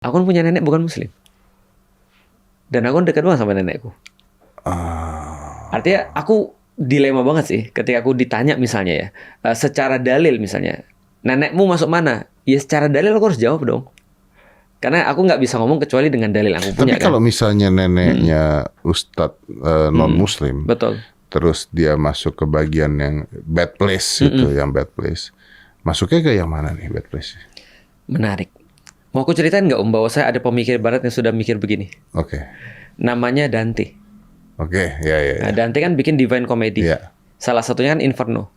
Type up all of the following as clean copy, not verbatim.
Aku kan punya nenek bukan muslim. Dan aku dekat banget sama nenekku. Artinya aku dilema banget sih ketika aku ditanya misalnya ya, secara dalil misalnya, nenekmu masuk mana? Ya secara dalil aku harus jawab dong. Karena aku nggak bisa ngomong kecuali dengan dalil yang aku punya. Tapi kalau misalnya neneknya ustadz non-muslim, betul. Terus dia masuk ke bagian yang bad place itu, yang bad place. Masuknya ke yang mana nih bad place? Menarik. Mau aku ceritain nggak bahwa saya ada pemikir barat yang sudah mikir begini? Oke. Namanya Dante. Oke, ya. Nah, Dante kan bikin Divine Comedy. Ya. Salah satunya kan Inferno.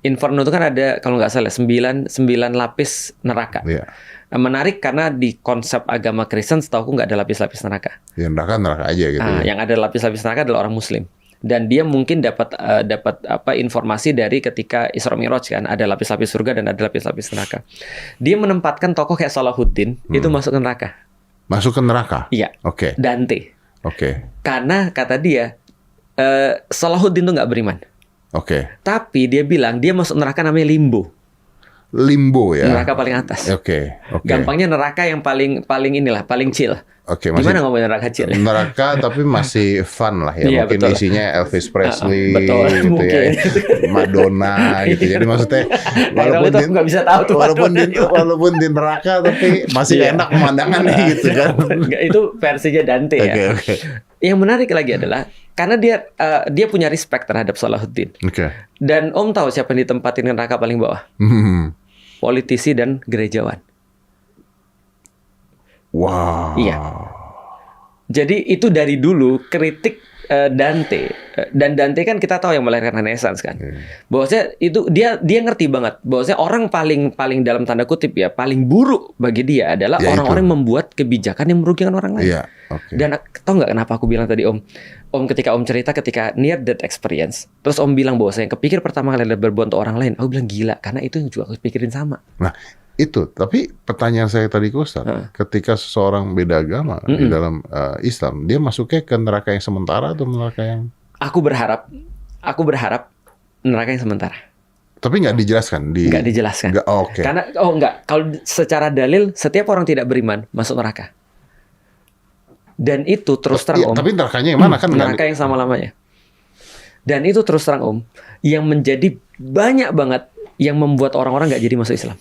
Inferno itu kan ada, kalau nggak salah, 9 lapis neraka. Ya. Menarik karena di konsep agama Kristen setahu aku nggak ada lapis-lapis neraka. Ya, neraka aja gitu. Yang ada lapis-lapis neraka adalah orang Muslim. Dan dia mungkin dapat informasi dari ketika Isra Mi'raj kan, ada lapis-lapis surga dan ada lapis-lapis neraka. Dia menempatkan tokoh kayak Salahuddin itu masuk ke neraka. Masuk ke neraka? Iya. Oke. Dante. Oke. Karena kata dia Salahuddin tuh nggak beriman. Oke. Tapi dia bilang dia masuk neraka namanya limbo. Limbo ya. Neraka paling atas. Oke. Gampangnya neraka yang paling chill. Oke, gimana ngomongin neraka chill? Neraka tapi masih fun lah ya. Iya, mungkin betul. Isinya Elvis Presley betul, gitu mungkin. ya. Madonna gitu. Jadi maksudnya nggak bisa tahu tuh walaupun di neraka tapi masih enak pemandangannya gitu kan. Itu versinya Dante ya. Oke. Yang menarik lagi adalah karena dia punya respect terhadap Salahuddin. Oke. Dan Om tahu siapa yang ditempatin neraka paling bawah? Politisi dan gerejawan. Wow. Iya. Jadi itu dari dulu kritik Dante. Dan Dante kan kita tahu yang melahirkan Renaissance kan. Bahwasanya itu dia ngerti banget bahwasanya orang paling dalam tanda kutip ya paling buruk bagi dia adalah orang-orang yang membuat kebijakan yang merugikan orang lain. Iya. Okay. Dan tahu nggak kenapa aku bilang tadi Om ketika Om cerita ketika near death experience, terus Om bilang bahwasanya kepikir pertama kali adalah berbuat untuk orang lain. Aku bilang gila karena itu yang juga aku pikirin sama. Nah, itu, tapi pertanyaan saya tadi ke Ustaz, ketika seseorang beda agama di dalam Islam, dia masuknya ke neraka yang sementara atau neraka yang... Aku berharap neraka yang sementara. Tapi nggak dijelaskan? Nggak dijelaskan. Oke. Karena, kalau secara dalil, setiap orang tidak beriman masuk neraka. Dan itu terus terang Om. Tapi nerakanya yang mana kan? Neraka yang sama-lamanya. Dan itu terus terang Om, yang menjadi banyak banget yang membuat orang-orang nggak jadi masuk Islam.